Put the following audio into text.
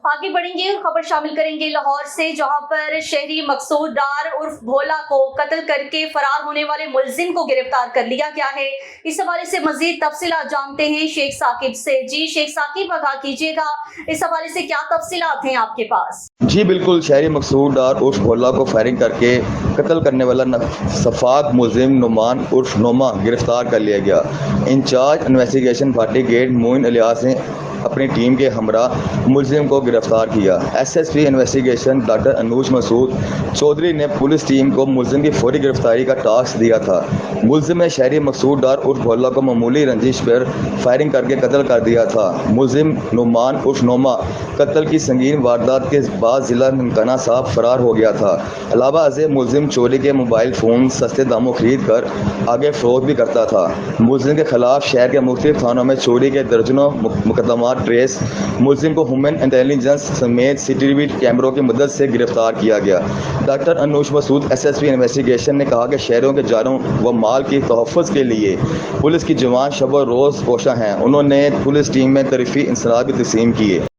آگے بڑھیں گے اور خبر شامل کریں گے لاہور سے، جہاں پر شہری مقصود ڈار عرف بھولا کو قتل کر کے فرار ہونے والے ملزم کو گرفتار کر لیا گیا ہے۔ اس حوالے سے مزید تفصیلات جانتے ہیں شیخ ثاقب سے۔ جی شیخ ثاقب، آگاہ کیجیے گا، اس حوالے سے کیا تفصیلات ہیں آپ کے پاس؟ جی بالکل، شہری مقصود ڈار عرف بھولا کو فائرنگ کر کے قتل کرنے والا صفاق ملزم نعمان عرف نعمہ گرفتار کر لیا گیا۔ انچارج انویسٹیگیشن بھاٹی گیٹ معین الیاس نے اپنی ٹیم کے ہمراہ ملزم کو گرفتار کیا۔ S S P investigation doctor Anuj Masood Chaudhry نے پولیس ٹیم کو ملزم کی فوری گرفتاری کا ٹاسک دیا تھا۔ ملزم نے شہری مقصود ڈار عرف بھولا کو معمولی رنجش پر فائرنگ کر کے قتل کر دیا تھا۔ ملزم نعمان عرف نعمہ قتل کی سنگین واردات کے بعد ضلع ننکانہ صاحب فرار ہو گیا تھا۔ علاوہ ازیں ملزم چوری کے موبائل فون سستے داموں خرید کر آگے فروخت بھی کرتا تھا۔ ملزم کے خلاف شہر کے مختلف تھانوں میں چوری کے درجنوں مقدمات ٹریس۔ ملزم کو ہیومن انٹیلیجنس سمیت سی ٹی وی کیمروں کی مدد سے گرفتار کیا گیا۔ ڈاکٹر انوج مسعود ایس ایس پی انویسٹیگیشن نے کہا کہ شہروں کے جانوں و مال کی تحفظ کے لیے پولیس کی جوان شب و روز کوشاں ہیں۔ انہوں نے پولیس ٹیم میں ترفیعی انصراف بھی تقسیم کیے۔